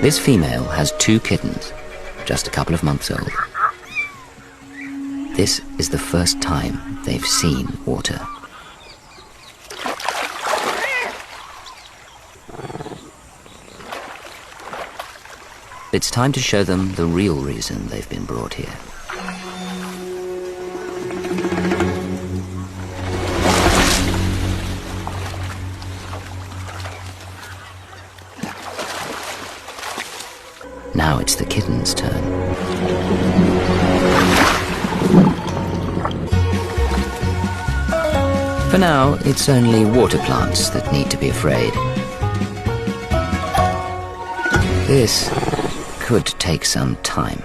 This female has 2 kittens, just a couple of months old. This is the first time they've seen water. It's time to show them the real reason they've been brought here. Now it's the kitten's turn. For now, it's only water plants that need to be afraid. This could take some time.